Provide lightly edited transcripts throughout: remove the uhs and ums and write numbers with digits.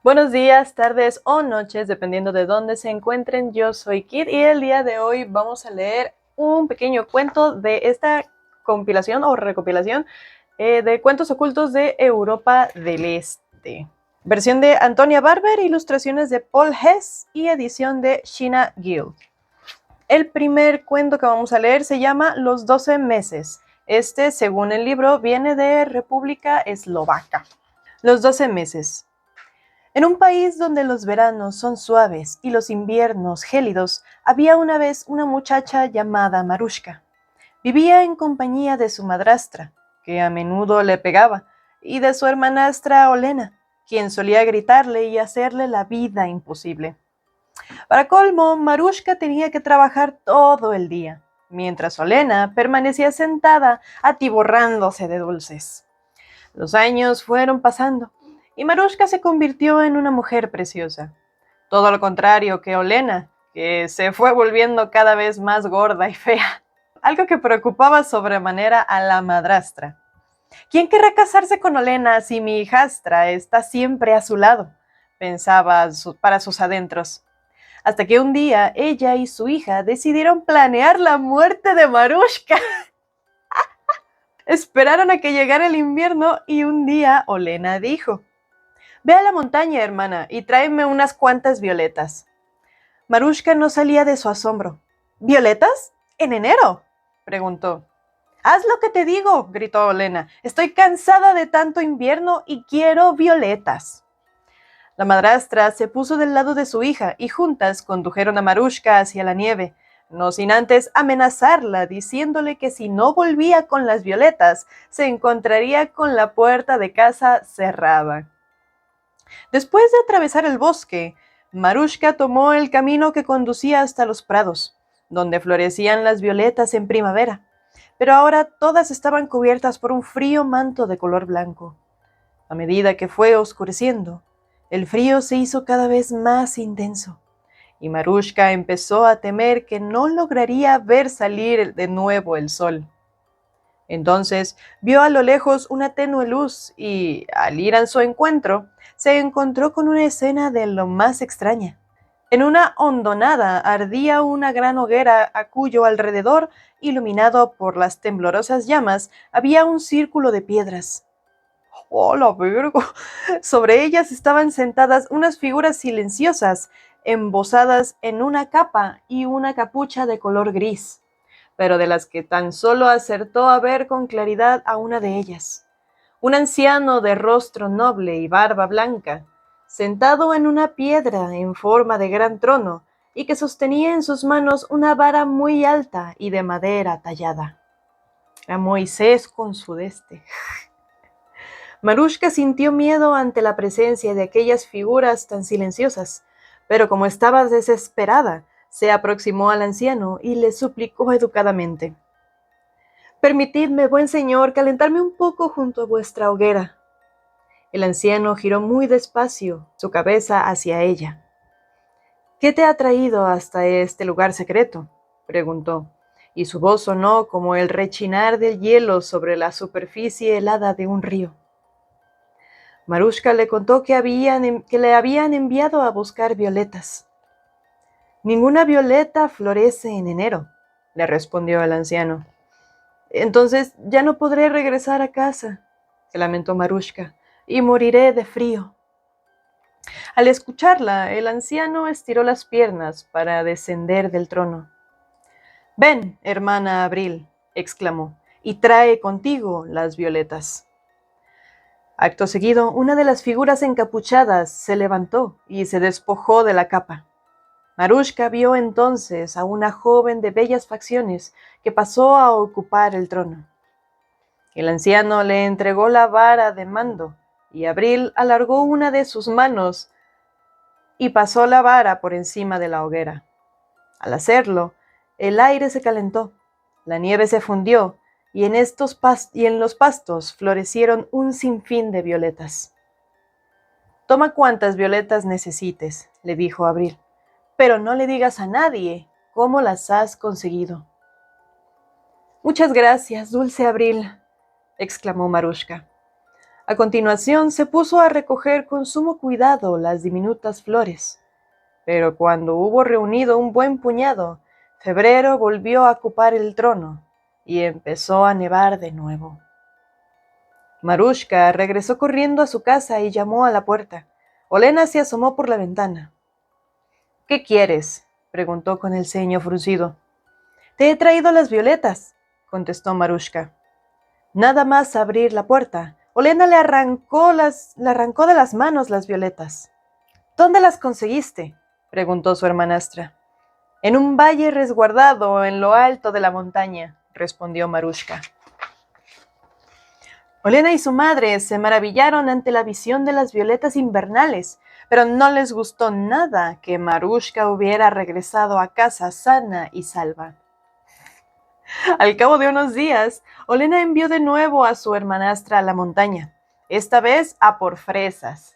Buenos días, tardes o noches, dependiendo de dónde se encuentren. Yo soy Kit y el día de hoy vamos a leer un pequeño cuento de esta compilación o recopilación de cuentos ocultos de Europa del Este. Versión de Antonia Barber, ilustraciones de Paul Hess y edición de Sheena Gill. El primer cuento que vamos a leer se llama Los 12 meses. Este, según el libro, viene de República Eslovaca. Los 12 meses. En un país donde los veranos son suaves y los inviernos gélidos, había una vez una muchacha llamada Marushka. Vivía en compañía de su madrastra, que a menudo le pegaba, y de su hermanastra Olena, quien solía gritarle y hacerle la vida imposible. Para colmo, Marushka tenía que trabajar todo el día, mientras Olena permanecía sentada atiborrándose de dulces. Los años fueron pasando y Marushka se convirtió en una mujer preciosa. Todo lo contrario que Olena, que se fue volviendo cada vez más gorda y fea. Algo que preocupaba sobremanera a la madrastra. ¿Quién querrá casarse con Olena si mi hijastra está siempre a su lado?, pensaba para sus adentros. Hasta que un día ella y su hija decidieron planear la muerte de Marushka. Esperaron a que llegara el invierno y un día Olena dijo: «Ve a la montaña, hermana, y tráeme unas cuantas violetas». Marushka no salía de su asombro. «¿Violetas? ¿En enero?», preguntó. «Haz lo que te digo», gritó Olena. «Estoy cansada de tanto invierno y quiero violetas». La madrastra se puso del lado de su hija y juntas condujeron a Marushka hacia la nieve, no sin antes amenazarla, diciéndole que si no volvía con las violetas, se encontraría con la puerta de casa cerrada. Después de atravesar el bosque, Marushka tomó el camino que conducía hasta los prados, donde florecían las violetas en primavera, pero ahora todas estaban cubiertas por un frío manto de color blanco. A medida que fue oscureciendo, el frío se hizo cada vez más intenso, y Marushka empezó a temer que no lograría ver salir de nuevo el sol. Entonces vio a lo lejos una tenue luz y, al ir a su encuentro, se encontró con una escena de lo más extraña. En una hondonada ardía una gran hoguera a cuyo alrededor, iluminado por las temblorosas llamas, había un círculo de piedras. ¡Oh, la verga! Sobre ellas estaban sentadas unas figuras silenciosas, embosadas en una capa y una capucha de color gris, pero de las que tan solo acertó a ver con claridad a una de ellas. Un anciano de rostro noble y barba blanca, sentado en una piedra en forma de gran trono, y que sostenía en sus manos una vara muy alta y de madera tallada. Era Moisés con su deste. Marushka sintió miedo ante la presencia de aquellas figuras tan silenciosas, pero como estaba desesperada, se aproximó al anciano y le suplicó educadamente: «Permitidme, buen señor, calentarme un poco junto a vuestra hoguera». El anciano giró muy despacio su cabeza hacia ella. «¿Qué te ha traído hasta este lugar secreto?», preguntó, y su voz sonó como el rechinar del hielo sobre la superficie helada de un río. Marushka le contó que le habían enviado a buscar violetas. «Ninguna violeta florece en enero», le respondió el anciano. «Entonces ya no podré regresar a casa», se lamentó Marushka, «y moriré de frío». Al escucharla, el anciano estiró las piernas para descender del trono. «Ven, hermana Abril», exclamó, «y trae contigo las violetas». Acto seguido, una de las figuras encapuchadas se levantó y se despojó de la capa. Marushka vio entonces a una joven de bellas facciones que pasó a ocupar el trono. El anciano le entregó la vara de mando y Abril alargó una de sus manos y pasó la vara por encima de la hoguera. Al hacerlo, el aire se calentó, la nieve se fundió y en los pastos florecieron un sinfín de violetas. «Toma cuantas violetas necesites», le dijo Abril, «pero no le digas a nadie cómo las has conseguido». «Muchas gracias, dulce Abril», exclamó Marushka. A continuación se puso a recoger con sumo cuidado las diminutas flores. Pero cuando hubo reunido un buen puñado, Febrero volvió a ocupar el trono y empezó a nevar de nuevo. Marushka regresó corriendo a su casa y llamó a la puerta. Olena se asomó por la ventana. ¿Qué quieres?, preguntó con el ceño fruncido. Te he traído las violetas, contestó Marushka. Nada más abrir la puerta, Olena le arrancó de las manos las violetas. ¿Dónde las conseguiste?, preguntó su hermanastra. En un valle resguardado en lo alto de la montaña, respondió Marushka. Olena y su madre se maravillaron ante la visión de las violetas invernales, pero no les gustó nada que Marushka hubiera regresado a casa sana y salva. Al cabo de unos días, Olena envió de nuevo a su hermanastra a la montaña, esta vez a por fresas.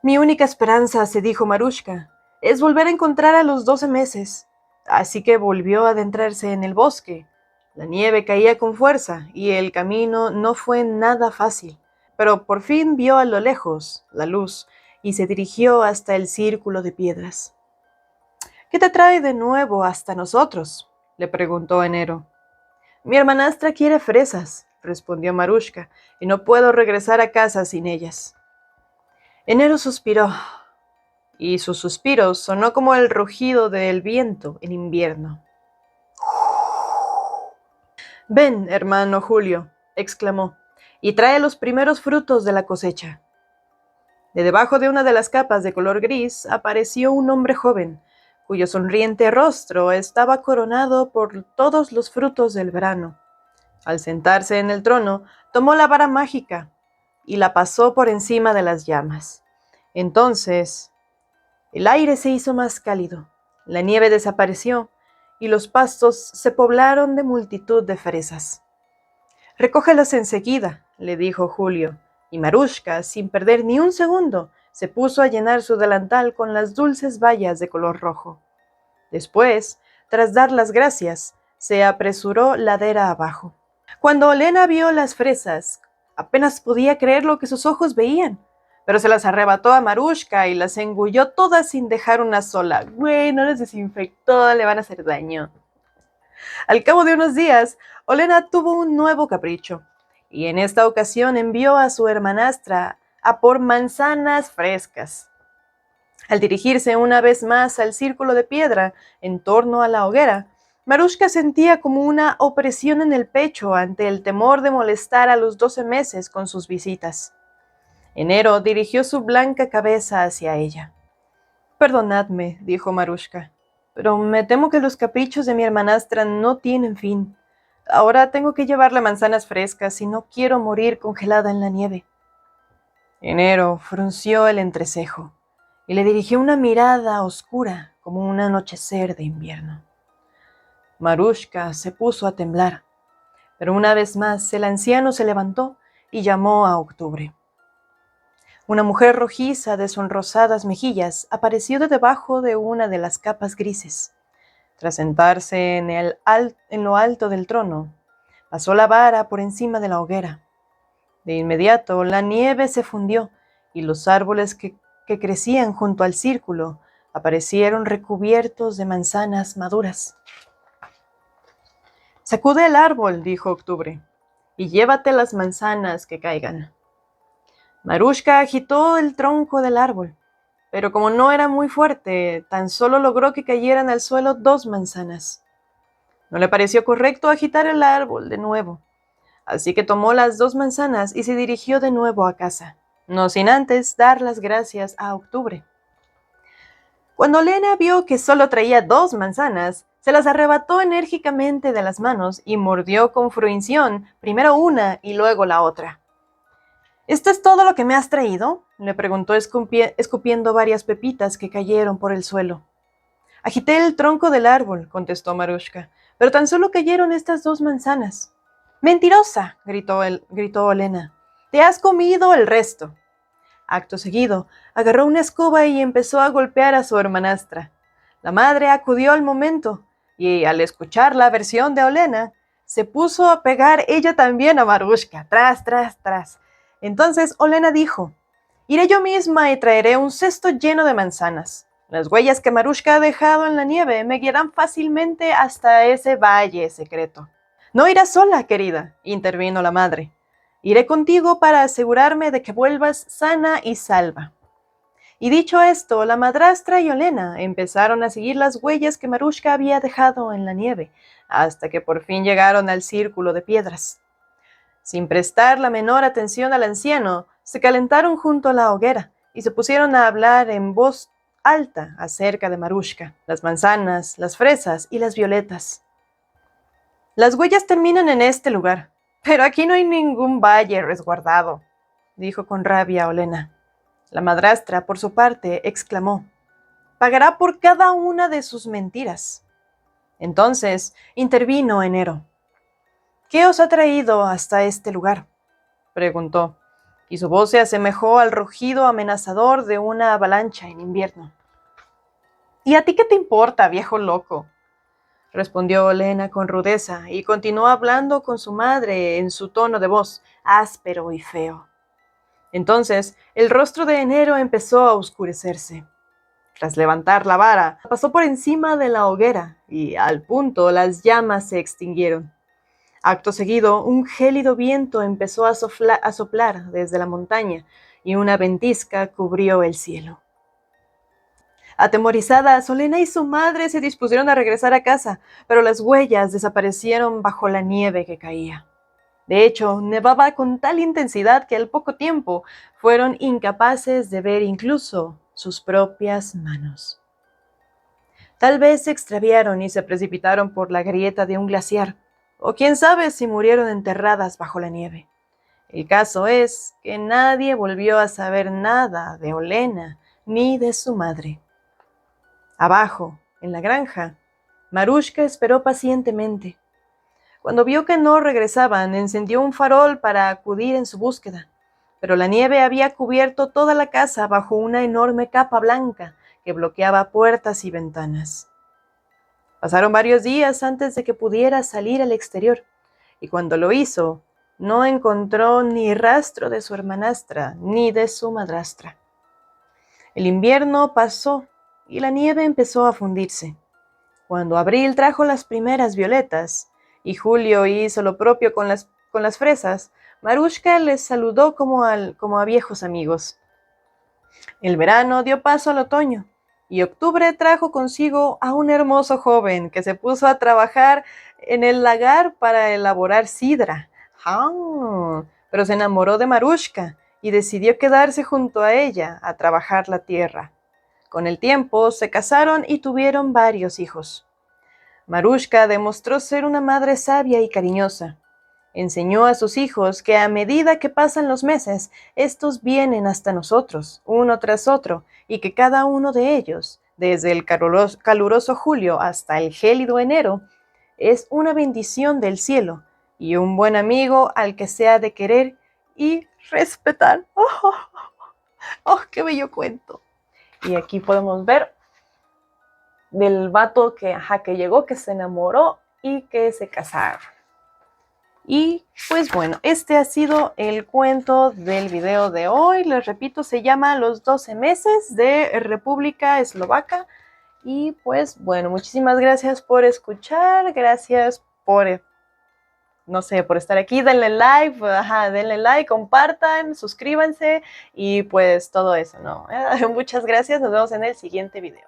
Mi única esperanza, se dijo Marushka, es volver a encontrar a los 12 meses. Así que volvió a adentrarse en el bosque. La nieve caía con fuerza y el camino no fue nada fácil, pero por fin vio a lo lejos la luz y se dirigió hasta el círculo de piedras. ¿Qué te trae de nuevo hasta nosotros?, le preguntó Enero. Mi hermanastra quiere fresas, respondió Marushka, y no puedo regresar a casa sin ellas. Enero suspiró, y su suspiro sonó como el rugido del viento en invierno. Ven, hermano Julio, exclamó, y trae los primeros frutos de la cosecha. De debajo de una de las capas de color gris apareció un hombre joven, cuyo sonriente rostro estaba coronado por todos los frutos del verano. Al sentarse en el trono, tomó la vara mágica y la pasó por encima de las llamas. Entonces, el aire se hizo más cálido, la nieve desapareció y los pastos se poblaron de multitud de fresas. Recógelos enseguida, le dijo Julio, y Marushka, sin perder ni un segundo, se puso a llenar su delantal con las dulces bayas de color rojo. Después, tras dar las gracias, se apresuró ladera abajo. Cuando Olena vio las fresas, apenas podía creer lo que sus ojos veían, pero se las arrebató a Marushka y las engulló todas sin dejar una sola. Güey, no las desinfectó, le van a hacer daño. Al cabo de unos días, Olena tuvo un nuevo capricho, y en esta ocasión envió a su hermanastra a por manzanas frescas. Al dirigirse una vez más al círculo de piedra en torno a la hoguera, Marushka sentía como una opresión en el pecho ante el temor de molestar a los 12 meses con sus visitas. Enero dirigió su blanca cabeza hacia ella. Perdonadme, dijo Marushka, pero me temo que los caprichos de mi hermanastra no tienen fin. Ahora tengo que llevarle manzanas frescas y no quiero morir congelada en la nieve. Enero frunció el entrecejo y le dirigió una mirada oscura como un anochecer de invierno. Marushka se puso a temblar, pero una vez más el anciano se levantó y llamó a Octubre. Una mujer rojiza de sonrosadas mejillas apareció de debajo de una de las capas grises. Tras sentarse en lo alto del trono, pasó la vara por encima de la hoguera. De inmediato la nieve se fundió y los árboles que crecían junto al círculo aparecieron recubiertos de manzanas maduras. Sacude el árbol, dijo Octubre, y llévate las manzanas que caigan. Marushka agitó el tronco del árbol, pero como no era muy fuerte, tan solo logró que cayeran al suelo 2 manzanas. No le pareció correcto agitar el árbol de nuevo, así que tomó las 2 manzanas y se dirigió de nuevo a casa, no sin antes dar las gracias a Octubre. Cuando Olena vio que solo traía 2 manzanas, se las arrebató enérgicamente de las manos y mordió con fruición primero una y luego la otra. ¿Esto es todo lo que me has traído?, le preguntó escupiendo varias pepitas que cayeron por el suelo. Agité el tronco del árbol, contestó Marushka, pero tan solo cayeron estas 2 manzanas. ¡Mentirosa!, gritó Olena. ¡Te has comido el resto! Acto seguido, agarró una escoba y empezó a golpear a su hermanastra. La madre acudió al momento y, al escuchar la versión de Olena, se puso a pegar ella también a Marushka, tras, tras, tras. Entonces Olena dijo: «Iré yo misma y traeré un cesto lleno de manzanas. Las huellas que Marushka ha dejado en la nieve me guiarán fácilmente hasta ese valle secreto». «No irás sola, querida», intervino la madre. «Iré contigo para asegurarme de que vuelvas sana y salva». Y dicho esto, la madrastra y Olena empezaron a seguir las huellas que Marushka había dejado en la nieve, hasta que por fin llegaron al círculo de piedras. Sin prestar la menor atención al anciano, se calentaron junto a la hoguera y se pusieron a hablar en voz alta acerca de Marushka, las manzanas, las fresas y las violetas. «Las huellas terminan en este lugar, pero aquí no hay ningún valle resguardado», dijo con rabia Olena. La madrastra, por su parte, exclamó: «Pagará por cada una de sus mentiras». Entonces intervino Enero. «¿Qué os ha traído hasta este lugar?», preguntó, y su voz se asemejó al rugido amenazador de una avalancha en invierno. «¿Y a ti qué te importa, viejo loco?», respondió Olena con rudeza, y continuó hablando con su madre en su tono de voz áspero y feo. Entonces el rostro de Enero empezó a oscurecerse. Tras levantar la vara, pasó por encima de la hoguera y al punto las llamas se extinguieron. Acto seguido, un gélido viento empezó a soplar desde la montaña y una ventisca cubrió el cielo. Atemorizadas, Olena y su madre se dispusieron a regresar a casa, pero las huellas desaparecieron bajo la nieve que caía. De hecho, nevaba con tal intensidad que al poco tiempo fueron incapaces de ver incluso sus propias manos. Tal vez se extraviaron y se precipitaron por la grieta de un glaciar, o quién sabe si murieron enterradas bajo la nieve. El caso es que nadie volvió a saber nada de Olena ni de su madre. Abajo, en la granja, Marushka esperó pacientemente. Cuando vio que no regresaban, encendió un farol para acudir en su búsqueda, pero la nieve había cubierto toda la casa bajo una enorme capa blanca que bloqueaba puertas y ventanas. Pasaron varios días antes de que pudiera salir al exterior, y cuando lo hizo, no encontró ni rastro de su hermanastra ni de su madrastra. El invierno pasó y la nieve empezó a fundirse. Cuando abril trajo las primeras violetas y julio hizo lo propio con las fresas, Marushka les saludó como a viejos amigos. El verano dio paso al otoño y octubre trajo consigo a un hermoso joven que se puso a trabajar en el lagar para elaborar sidra. Pero se enamoró de Marushka y decidió quedarse junto a ella a trabajar la tierra. Con el tiempo se casaron y tuvieron varios hijos. Marushka demostró ser una madre sabia y cariñosa. Enseñó a sus hijos que a medida que pasan los meses, estos vienen hasta nosotros, uno tras otro, y que cada uno de ellos, desde el caluroso julio hasta el gélido enero, es una bendición del cielo y un buen amigo al que se ha de querer y respetar. ¡Oh, qué bello cuento! Y aquí podemos ver del vato que llegó, que se enamoró y que se casaron. Y pues bueno, este ha sido el cuento del video de hoy. Les repito, se llama Los 12 meses de República Eslovaca. Y pues bueno, muchísimas gracias por escuchar, gracias por, no sé, por estar aquí. Denle like, compartan, suscríbanse y pues todo eso, ¿no? Muchas gracias, nos vemos en el siguiente video.